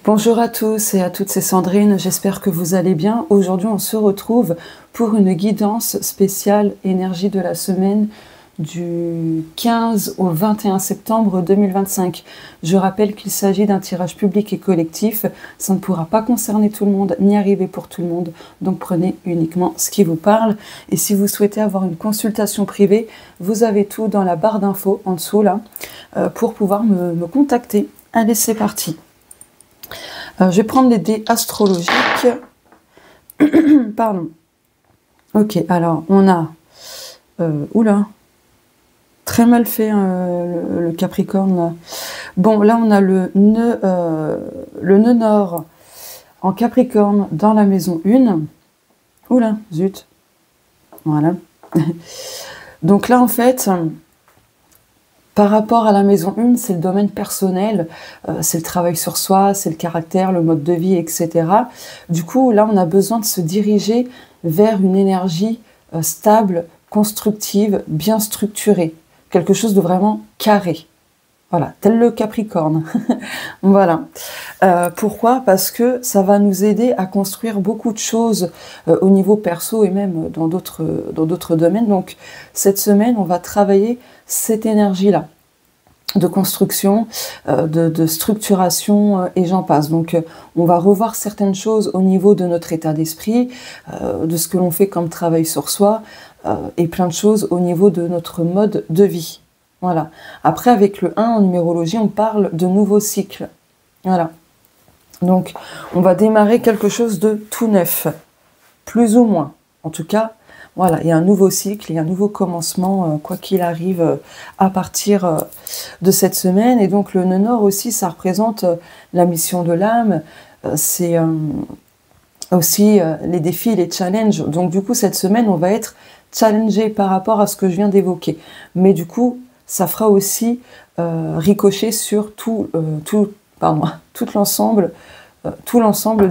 Bonjour à tous et à toutes, c'est Sandrine, j'espère que vous allez bien. Aujourd'hui, on se retrouve pour une guidance spéciale énergie de la semaine du 15 au 21 septembre 2025. Je rappelle qu'il s'agit d'un tirage public et collectif. Ça ne pourra pas concerner tout le monde, ni arriver pour tout le monde. Donc prenez uniquement ce qui vous parle. Et si vous souhaitez avoir une consultation privée, vous avez tout dans la barre d'infos en dessous là, pour pouvoir me contacter. Allez, c'est parti. Je vais prendre les dés astrologiques. Pardon. Ok, alors on a... oula. Très mal fait le Capricorne là. Bon, là on a le nœud nord en Capricorne dans la maison 1. Oula, zut. Voilà. Donc là en fait... Par rapport à la maison 1, c'est le domaine personnel, c'est le travail sur soi, c'est le caractère, le mode de vie, etc. Du coup, là, on a besoin de se diriger vers une énergie stable, constructive, bien structurée. Quelque chose de vraiment carré. Voilà, tel le Capricorne. Voilà. Pourquoi? Parce que ça va nous aider à construire beaucoup de choses au niveau perso et même dans d'autres domaines. Donc, cette semaine, on va travailler cette énergie-là de construction, de structuration et j'en passe. Donc, on va revoir certaines choses au niveau de notre état d'esprit, de ce que l'on fait comme travail sur soi et plein de choses au niveau de notre mode de vie. Voilà. Après, avec le 1 en numérologie, on parle de nouveaux cycles. Voilà. Donc, on va démarrer quelque chose de tout neuf, plus ou moins. En tout cas, voilà, il y a un nouveau cycle, il y a un nouveau commencement, quoi qu'il arrive, à partir de cette semaine. Et donc, le nœud nord aussi, ça représente la mission de l'âme, c'est aussi les défis, les challenges. Donc, du coup, cette semaine, on va être challengé par rapport à ce que je viens d'évoquer. Mais du coup, ça fera aussi ricocher sur tout l'ensemble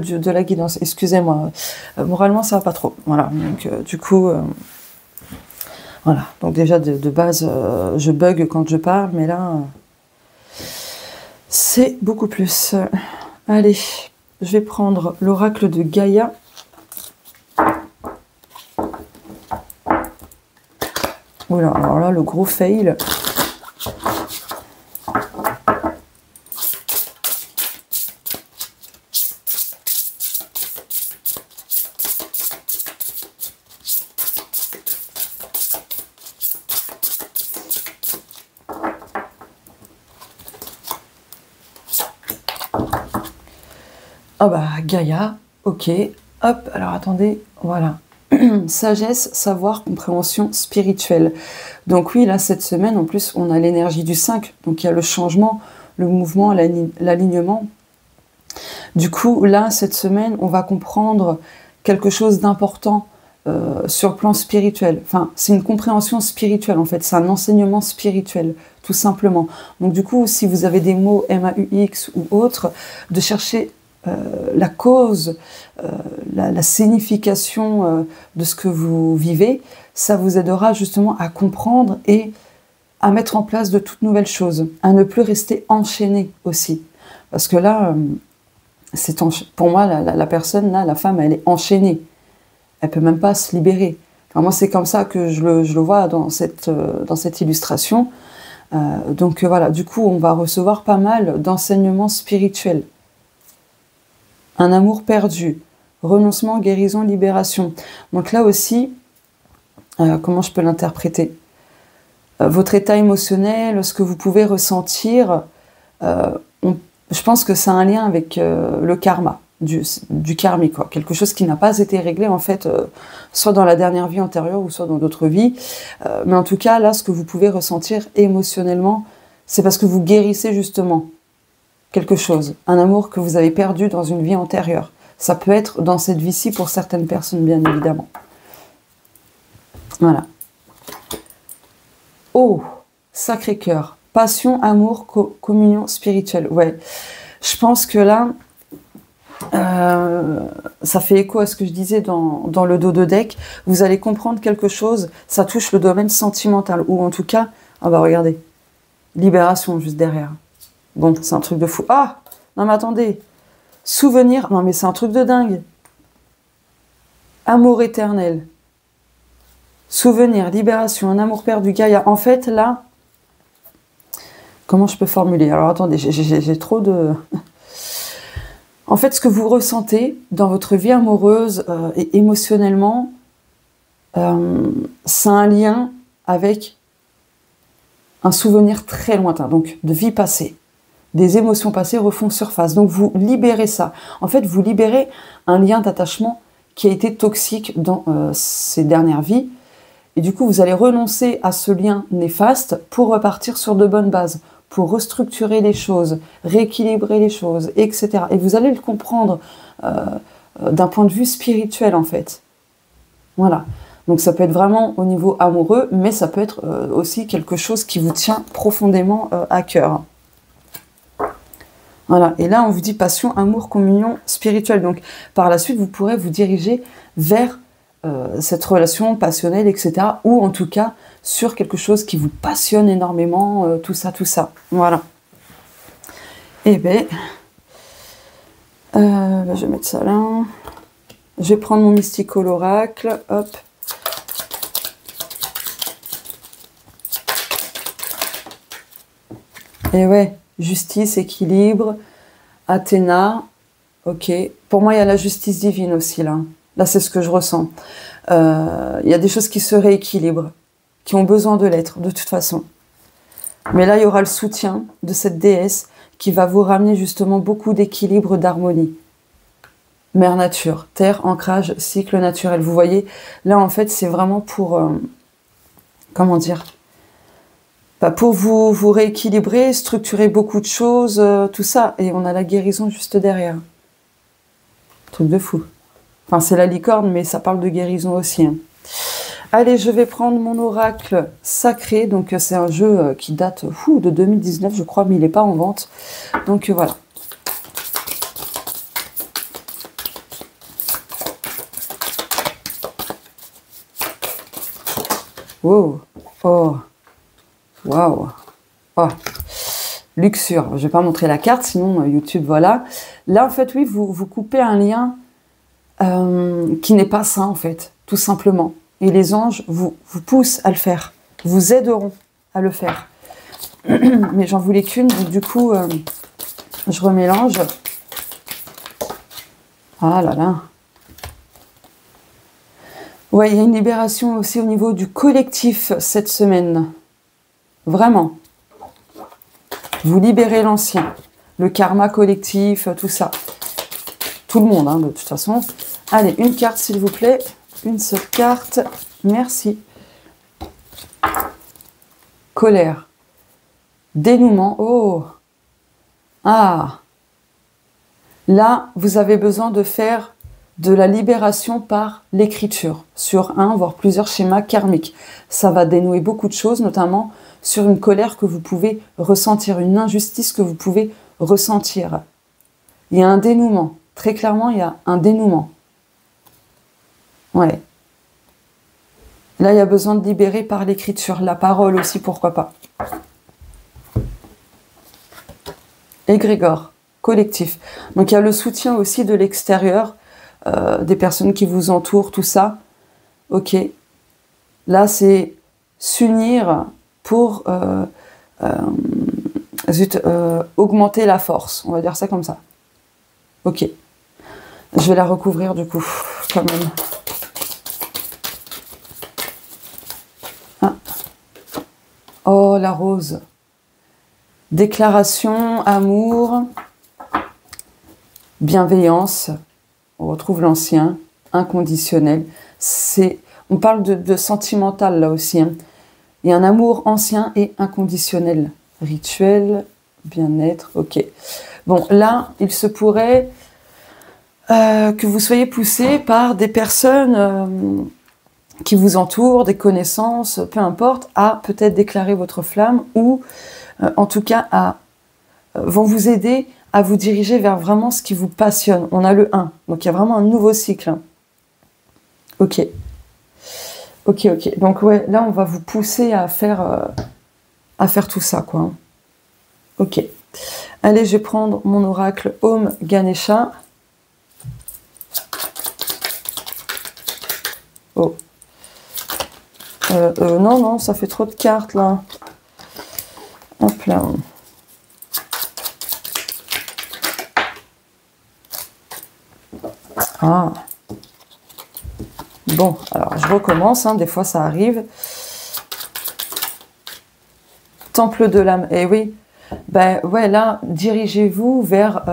de la guidance. Excusez-moi, moralement ça va pas trop. Voilà, donc du coup, voilà. Donc déjà de base, je bug quand je parle, mais là, c'est beaucoup plus. Allez, je vais prendre l'oracle de Gaïa. Oula, alors là, le gros fail. Ah bah, Gaïa, ok. Hop, alors attendez, voilà. Sagesse, savoir, compréhension spirituelle. Donc oui, là, cette semaine, en plus, on a l'énergie du 5. Donc il y a le changement, le mouvement, l'alignement. Du coup, là, cette semaine, on va comprendre quelque chose d'important sur le plan spirituel. Enfin, c'est une compréhension spirituelle, en fait. C'est un enseignement spirituel, tout simplement. Donc du coup, si vous avez des mots MAUX ou autres, de chercher la cause, la signification de ce que vous vivez, ça vous aidera justement à comprendre et à mettre en place de toutes nouvelles choses, à ne plus rester enchaîné aussi. Parce que là, pour moi, la personne, là, la femme, elle est enchaînée. Elle peut même pas se libérer. Enfin, moi, c'est comme ça que je le vois dans cette illustration. Donc voilà, du coup, on va recevoir pas mal d'enseignements spirituels. Un amour perdu, renoncement, guérison, libération. Donc là aussi, comment je peux l'interpréter? Votre état émotionnel, ce que vous pouvez ressentir, je pense que ça a un lien avec le karma, du karmique, quoi. Quelque chose qui n'a pas été réglé, en fait, soit dans la dernière vie antérieure ou soit dans d'autres vies. Mais en tout cas, là, ce que vous pouvez ressentir émotionnellement, c'est parce que vous guérissez justement quelque chose, un amour que vous avez perdu dans une vie antérieure. Ça peut être dans cette vie-ci pour certaines personnes, bien évidemment. Voilà. Oh, Sacré-Cœur. Passion, amour, communion spirituelle. Ouais, je pense que là, ça fait écho à ce que je disais dans le dos de deck. Vous allez comprendre quelque chose, ça touche le domaine sentimental, ou en tout cas, ah bah regardez, libération juste derrière. Bon, c'est un truc de fou. Ah, non mais attendez, Souvenir, non mais c'est un truc de dingue. Amour éternel. Souvenir, libération, un amour perdu, Gaïa. En fait, là, comment je peux formuler? Alors attendez, j'ai trop de... En fait, ce que vous ressentez dans votre vie amoureuse et émotionnellement, c'est un lien avec un souvenir très lointain, donc de vie passée. Des émotions passées refont surface. Donc vous libérez ça. En fait, vous libérez un lien d'attachement qui a été toxique dans ces dernières vies. Et du coup, vous allez renoncer à ce lien néfaste pour repartir sur de bonnes bases, pour restructurer les choses, rééquilibrer les choses, etc. Et vous allez le comprendre d'un point de vue spirituel, en fait. Voilà. Donc ça peut être vraiment au niveau amoureux, mais ça peut être aussi quelque chose qui vous tient profondément à cœur. Voilà. Et là, on vous dit passion, amour, communion spirituelle. Donc par la suite, vous pourrez vous diriger vers cette relation passionnelle, etc. Ou en tout cas, sur quelque chose qui vous passionne énormément, tout ça, tout ça. Voilà. Et bien, je vais mettre ça là. Je vais prendre mon mystico l'oracle. Hop. Et ouais, justice, équilibre, Athéna. Ok. Pour moi, il y a la justice divine aussi là. Là, c'est ce que je ressens. Il y a des choses qui se rééquilibrent, qui ont besoin de l'être, de toute façon. Mais là, il y aura le soutien de cette déesse qui va vous ramener justement beaucoup d'équilibre, d'harmonie. Mère nature, terre, ancrage, cycle naturel. Vous voyez, là, en fait, c'est vraiment pour... comment dire, pour vous rééquilibrer, structurer beaucoup de choses, tout ça. Et on a la guérison juste derrière. Truc de fou. Enfin, c'est la licorne, mais ça parle de guérison aussi. Hein. Allez, je vais prendre mon oracle sacré. Donc, c'est un jeu qui date de 2019, je crois, mais il n'est pas en vente. Donc, voilà. Wow. Oh. Waouh. Oh. Luxure. Je ne vais pas montrer la carte, sinon YouTube, voilà. Là, en fait, oui, vous coupez un lien qui n'est pas sain, en fait, tout simplement. Et les anges vous poussent à le faire, vous aideront à le faire. Mais j'en voulais qu'une, donc du coup, je remélange. Ah là là. Ouais, il y a une libération aussi au niveau du collectif cette semaine. Vraiment. Vous libérez l'ancien, le karma collectif, tout ça. Tout le monde, hein, de toute façon. Allez, une carte, s'il vous plaît. Une seule carte. Merci. Colère. Dénouement. Oh. Ah. Là, vous avez besoin de faire de la libération par l'écriture sur un, voire plusieurs schémas karmiques. Ça va dénouer beaucoup de choses, notamment sur une colère que vous pouvez ressentir, une injustice que vous pouvez ressentir. Il y a un dénouement. Très clairement, il y a un dénouement. Ouais. Là, il y a besoin de libérer par l'écriture. La parole aussi, pourquoi pas. Égrégore, collectif. Donc, il y a le soutien aussi de l'extérieur, des personnes qui vous entourent, tout ça. Ok. Là, c'est s'unir pour augmenter la force. On va dire ça comme ça. Ok. Je vais la recouvrir du coup, quand même. Ah. Oh, la rose. Déclaration, amour, bienveillance. On retrouve l'ancien, inconditionnel. On parle de sentimental là aussi. Hein. Il y a un amour ancien et inconditionnel. Rituel, bien-être, ok. Bon, là, il se pourrait que vous soyez poussé par des personnes qui vous entourent, des connaissances, peu importe, à peut-être déclarer votre flamme ou en tout cas vont vous aider à vous diriger vers vraiment ce qui vous passionne. On a le 1, donc il y a vraiment un nouveau cycle. Hein. Ok. Ok. Donc ouais, là on va vous pousser à faire tout ça, quoi. Ok. Allez, je vais prendre mon oracle Om Ganesha. Oh. Non, non, ça fait trop de cartes, là. Hop là. Ah. Bon, alors, je recommence, hein, des fois, ça arrive. Temple de l'âme, eh oui. Ben, ouais, là, dirigez-vous vers...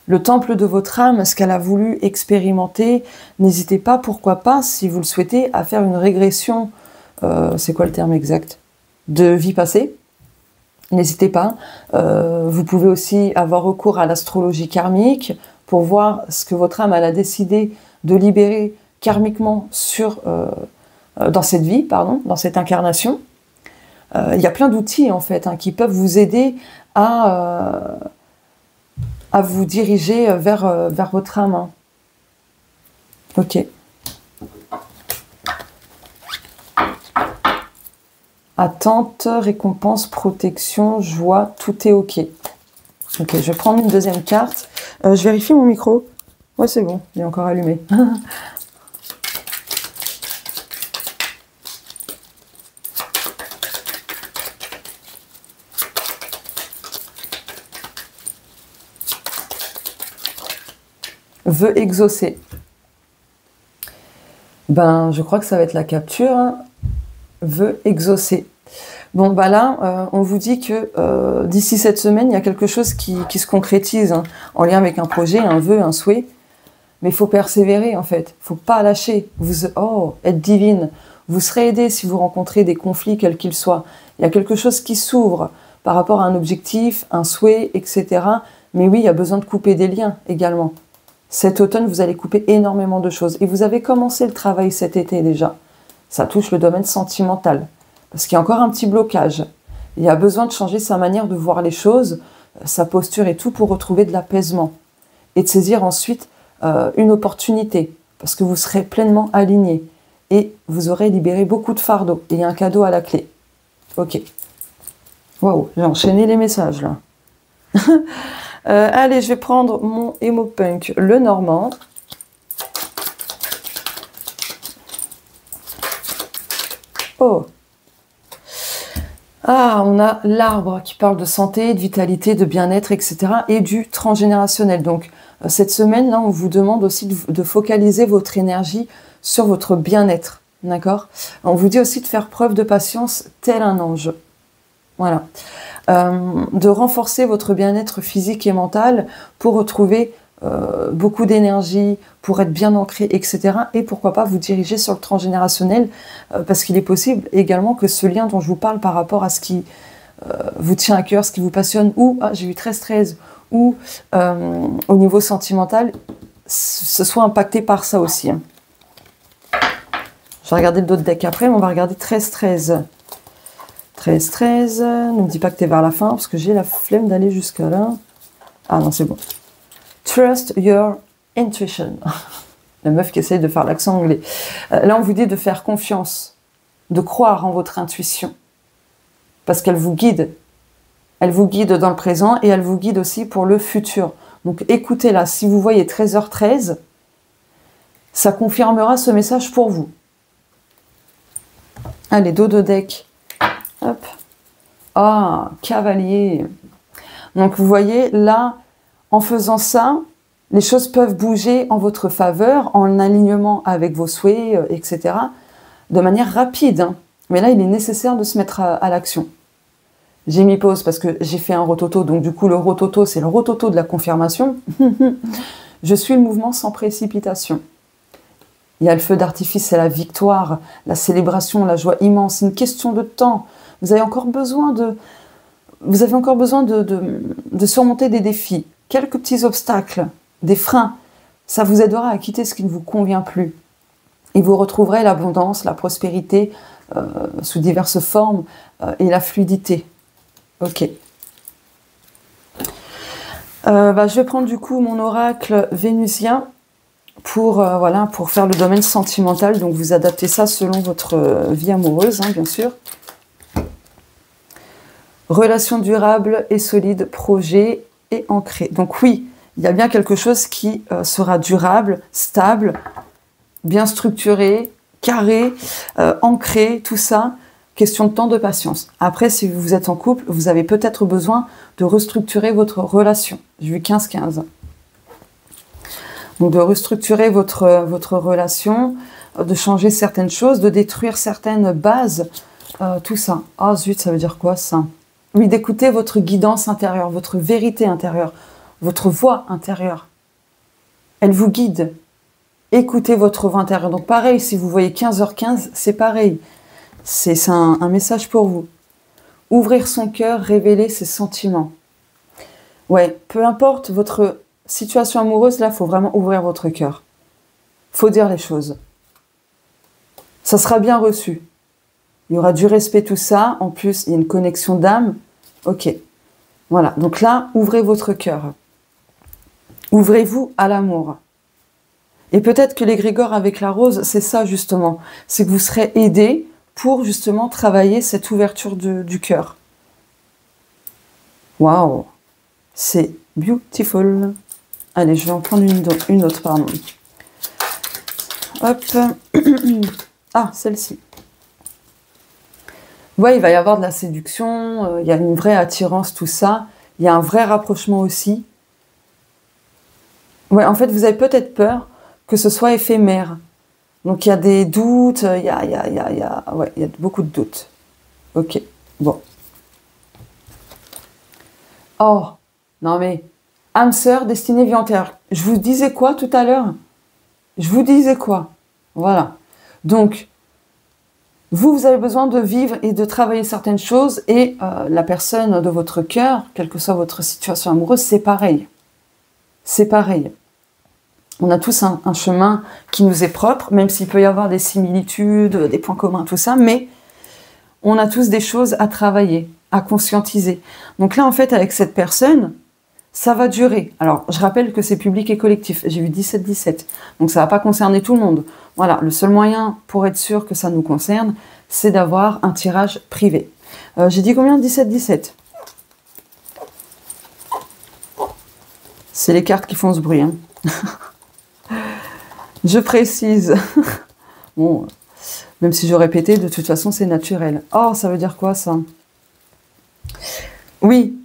le temple de votre âme, ce qu'elle a voulu expérimenter. N'hésitez pas, pourquoi pas, si vous le souhaitez, à faire une régression, c'est quoi le terme exact? De vie passée. N'hésitez pas. Vous pouvez aussi avoir recours à l'astrologie karmique pour voir ce que votre âme elle a décidé de libérer karmiquement dans cette vie, pardon, dans cette incarnation. Il y a plein d'outils en fait hein, qui peuvent vous aider à vous diriger vers votre âme. Hein. Ok. Attente, récompense, protection, joie, tout est ok. Ok, je vais prendre une deuxième carte. Je vérifie mon micro. Ouais, c'est bon, il est encore allumé. Veut exaucer. Ben, je crois que ça va être la capture. Hein. Veut exaucer. Bon, bah là, on vous dit que d'ici cette semaine, il y a quelque chose qui se concrétise hein, en lien avec un projet, un vœu, un souhait. Mais il faut persévérer, en fait. Il ne faut pas lâcher. Être divine. Vous serez aidé si vous rencontrez des conflits, quels qu'ils soient. Il y a quelque chose qui s'ouvre par rapport à un objectif, un souhait, etc. Mais oui, il y a besoin de couper des liens également. Cet automne, vous allez couper énormément de choses. Et vous avez commencé le travail cet été déjà. Ça touche le domaine sentimental. Parce qu'il y a encore un petit blocage. Il y a besoin de changer sa manière de voir les choses, sa posture et tout pour retrouver de l'apaisement. Et de saisir ensuite une opportunité. Parce que vous serez pleinement aligné. Et vous aurez libéré beaucoup de fardeaux. Et il y a un cadeau à la clé. Ok. Waouh, j'ai enchaîné les messages là. Allez, je vais prendre mon Emo-Punk, le Normand. Oh. Ah, on a l'arbre qui parle de santé, de vitalité, de bien-être, etc. et du transgénérationnel. Donc, cette semaine, là, on vous demande aussi de focaliser votre énergie sur votre bien-être. D'accord? On vous dit aussi de faire preuve de patience tel un ange. Voilà. De renforcer votre bien-être physique et mental pour retrouver beaucoup d'énergie, pour être bien ancré, etc. Et pourquoi pas vous diriger sur le transgénérationnel, parce qu'il est possible également que ce lien dont je vous parle par rapport à ce qui vous tient à cœur, ce qui vous passionne, ou, j'ai eu 13-13, ou au niveau sentimental, ce soit impacté par ça aussi. Hein. Je vais regarder d'autres decks après, mais on va regarder 13-13. 13-13, ne me dis pas que tu es vers la fin, parce que j'ai la flemme d'aller jusqu'à là. Ah non, c'est bon. Trust your intuition. La meuf qui essaye de faire l'accent anglais. Là, on vous dit de faire confiance, de croire en votre intuition, parce qu'elle vous guide. Elle vous guide dans le présent et elle vous guide aussi pour le futur. Donc écoutez-la, si vous voyez 13h13, ça confirmera ce message pour vous. Allez, dos de deck. Hop. Ah, cavalier. Donc vous voyez, là, en faisant ça, les choses peuvent bouger en votre faveur, en alignement avec vos souhaits, etc. de manière rapide. Hein. Mais là, il est nécessaire de se mettre à l'action. J'ai mis pause parce que j'ai fait un rototo, donc du coup, le rototo, c'est le rototo de la confirmation. Je suis le mouvement sans précipitation. Il y a le feu d'artifice, c'est la victoire, la célébration, la joie immense. C'est une question de temps. Vous avez encore besoin de surmonter des défis, quelques petits obstacles, des freins. Ça vous aidera à quitter ce qui ne vous convient plus. Et vous retrouverez l'abondance, la prospérité sous diverses formes et la fluidité. Ok. Je vais prendre du coup mon oracle vénusien pour faire le domaine sentimental. Donc vous adaptez ça selon votre vie amoureuse, hein, bien sûr. Relation durable et solide, projet et ancré. Donc oui, il y a bien quelque chose qui sera durable, stable, bien structuré, carré, ancré, tout ça. Question de temps, de patience. Après, si vous êtes en couple, vous avez peut-être besoin de restructurer votre relation. J'ai vu 15-15. Donc de restructurer votre relation, de changer certaines choses, de détruire certaines bases, tout ça. Ah zut, ça veut dire quoi ça? Oui, d'écouter votre guidance intérieure, votre vérité intérieure, votre voix intérieure. Elle vous guide. Écoutez votre voix intérieure. Donc pareil, si vous voyez 15h15, c'est pareil. C'est un message pour vous. Ouvrir son cœur, révéler ses sentiments. Ouais, peu importe votre situation amoureuse, là, il faut vraiment ouvrir votre cœur. Faut dire les choses. Ça sera bien reçu. Il y aura du respect, tout ça. En plus, il y a une connexion d'âme. Ok. Voilà. Donc là, ouvrez votre cœur. Ouvrez-vous à l'amour. Et peut-être que l'égrégore avec la rose, c'est ça justement. C'est que vous serez aidé pour justement travailler cette ouverture du cœur. Waouh! C'est beautiful. Allez, je vais en prendre une autre, pardon. Hop. Ah, celle-ci. Ouais, il va y avoir de la séduction, il y a une vraie attirance, tout ça. Il y a un vrai rapprochement aussi. Ouais, en fait, vous avez peut-être peur que ce soit éphémère. Donc, il y a des doutes, ouais, il y a beaucoup de doutes. Ok, bon. Oh, non mais, âme sœur, destinée vie antérieure. Je vous disais quoi tout à l'heure? Je vous disais quoi? Voilà. Donc, vous avez besoin de vivre et de travailler certaines choses et la personne de votre cœur, quelle que soit votre situation amoureuse, c'est pareil. C'est pareil. On a tous un chemin qui nous est propre, même s'il peut y avoir des similitudes, des points communs, tout ça, mais on a tous des choses à travailler, à conscientiser. Donc là, en fait, avec cette personne, ça va durer. Alors, je rappelle que c'est public et collectif. J'ai vu 17-17. Donc, ça ne va pas concerner tout le monde. Voilà, le seul moyen pour être sûr que ça nous concerne, c'est d'avoir un tirage privé. J'ai dit combien? 17-17. C'est les cartes qui font ce bruit. Hein. Je précise. Bon, même si je répétais, de toute façon, c'est naturel. Oh, ça veut dire quoi, ça? Oui,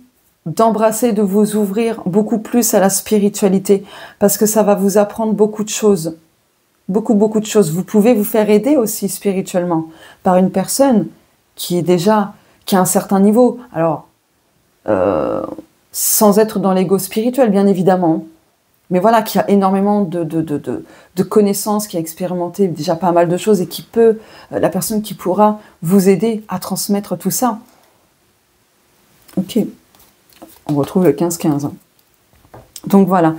d'embrasser, de vous ouvrir beaucoup plus à la spiritualité, parce que ça va vous apprendre beaucoup de choses. Beaucoup de choses. Vous pouvez vous faire aider aussi spirituellement par une personne qui est déjà, qui a un certain niveau. Alors, sans être dans l'ego spirituel, bien évidemment. Mais voilà, qui a énormément de connaissances, qui a expérimenté déjà pas mal de choses et qui peut, la personne qui pourra vous aider à transmettre tout ça. Ok. On retrouve le 15-15. Donc voilà.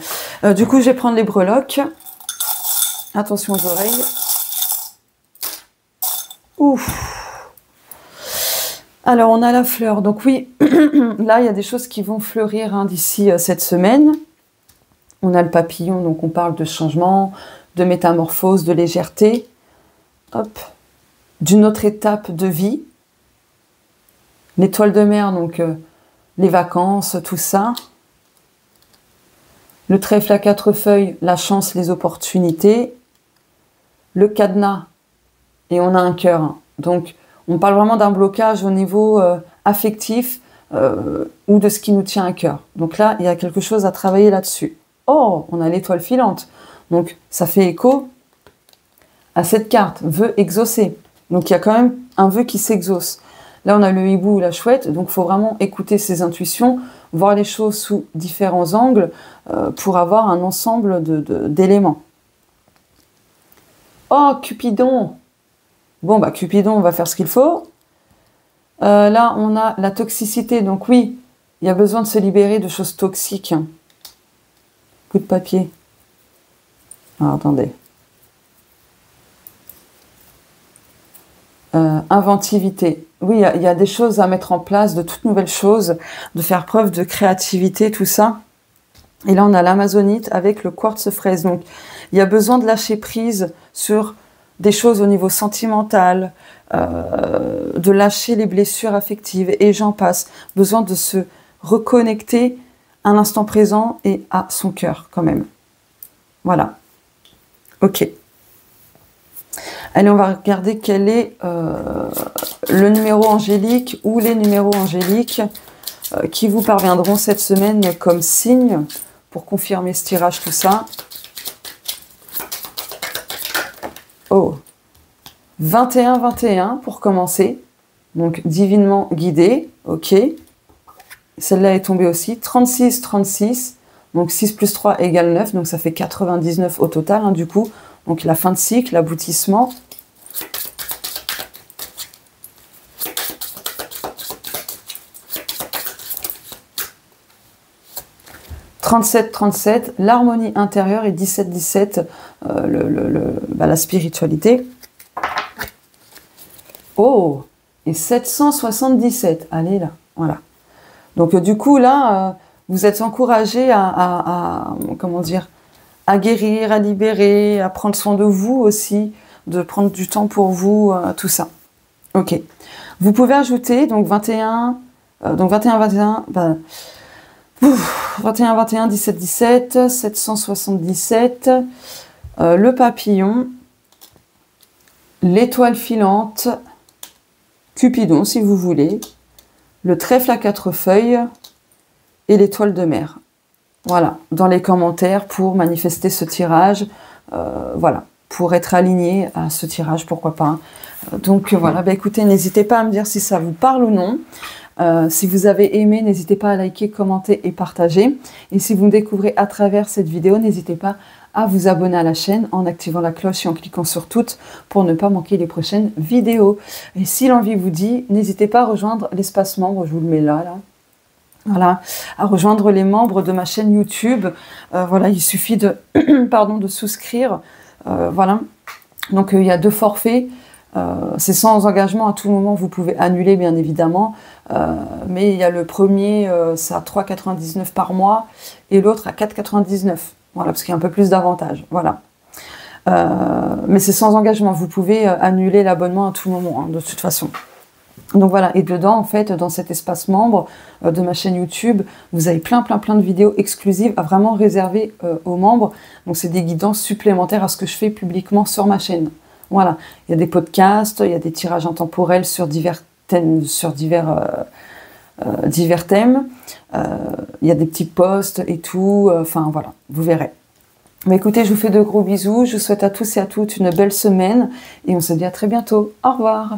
Du coup, je vais prendre les breloques. Attention aux oreilles. Ouf. Alors, on a la fleur. Donc oui, là, il y a des choses qui vont fleurir hein, d'ici cette semaine. On a le papillon, donc on parle de changement, de métamorphose, de légèreté. Hop. D'une autre étape de vie. L'étoile de mer, donc les vacances, tout ça. Le trèfle à 4 feuilles, la chance, les opportunités. Le cadenas, et on a un cœur. Donc, on parle vraiment d'un blocage au niveau affectif ou de ce qui nous tient à cœur. Donc là, il y a quelque chose à travailler là-dessus. Oh, on a l'étoile filante. Donc, ça fait écho à cette carte, vœu exaucé. Donc, il y a quand même un vœu qui s'exauce. Là, on a le hibou ou la chouette. Donc, il faut vraiment écouter ses intuitions, voir les choses sous différents angles pour avoir un ensemble d'éléments. Oh, Cupidon! Bon, bah, Cupidon, on va faire ce qu'il faut. Là, on a la toxicité. Donc, oui, il y a besoin de se libérer de choses toxiques. Coup de papier. Alors, attendez. Inventivité. Oui, il y a des choses à mettre en place, de toutes nouvelles choses, de faire preuve de créativité, tout ça. Et là, on a l'amazonite avec le quartz fraise. Donc, il y a besoin de lâcher prise sur des choses au niveau sentimental, de de lâcher les blessures affectives, et j'en passe. Besoin de se reconnecter à l'instant présent et à son cœur quand même. Voilà. Ok. Allez, on va regarder quel est le numéro angélique ou les numéros angéliques qui vous parviendront cette semaine comme signe pour confirmer ce tirage, tout ça. Oh, 21-21 pour commencer. Donc, divinement guidé. Ok. Celle-là est tombée aussi. 36-36. Donc, 6 plus 3 égale 9. Donc, ça fait 99 au total, hein, du coup. Donc, la fin de cycle, l'aboutissement. « 37-37 », l'harmonie intérieure, et 17-17, la spiritualité. Oh, et 777, allez là, voilà. Donc du coup là, vous êtes encouragé comment dire, à guérir, à libérer, à prendre soin de vous aussi, de prendre du temps pour vous, tout ça. Ok. Vous pouvez ajouter donc 21, 21-21, 21-21, 17-17, 777, le papillon, l'étoile filante, Cupidon si vous voulez, le trèfle à 4 feuilles et l'étoile de mer. Voilà, dans les commentaires pour manifester ce tirage, voilà, pour être aligné à ce tirage, pourquoi pas. Donc voilà, bah, écoutez, n'hésitez pas à me dire si ça vous parle ou non. Si vous avez aimé, n'hésitez pas à liker, commenter et partager. Et si vous me découvrez à travers cette vidéo, n'hésitez pas à vous abonner à la chaîne en activant la cloche et en cliquant sur toutes pour ne pas manquer les prochaines vidéos. Et si l'envie vous dit, n'hésitez pas à rejoindre l'espace membre, je vous le mets là. Voilà, à rejoindre les membres de ma chaîne YouTube. Voilà, il suffit de, pardon, de souscrire. Voilà, donc il y a 2 forfaits. C'est sans engagement, à tout moment vous pouvez annuler bien évidemment, mais il y a le premier, c'est à 3,99 par mois et l'autre à 4,99, voilà, parce qu'il y a un peu plus d'avantages, voilà. Mais c'est sans engagement, vous pouvez annuler l'abonnement à tout moment, hein, de toute façon. Donc voilà, et dedans, en fait, dans cet espace membre de ma chaîne YouTube, vous avez plein de vidéos exclusives à vraiment réserver aux membres. Donc c'est des guidances supplémentaires à ce que je fais publiquement sur ma chaîne. Voilà, il y a des podcasts, il y a des tirages intemporels sur divers thèmes, il y a des petits posts et tout, enfin voilà, vous verrez. Mais écoutez, je vous fais de gros bisous, je vous souhaite à tous et à toutes une belle semaine et on se dit à très bientôt. Au revoir.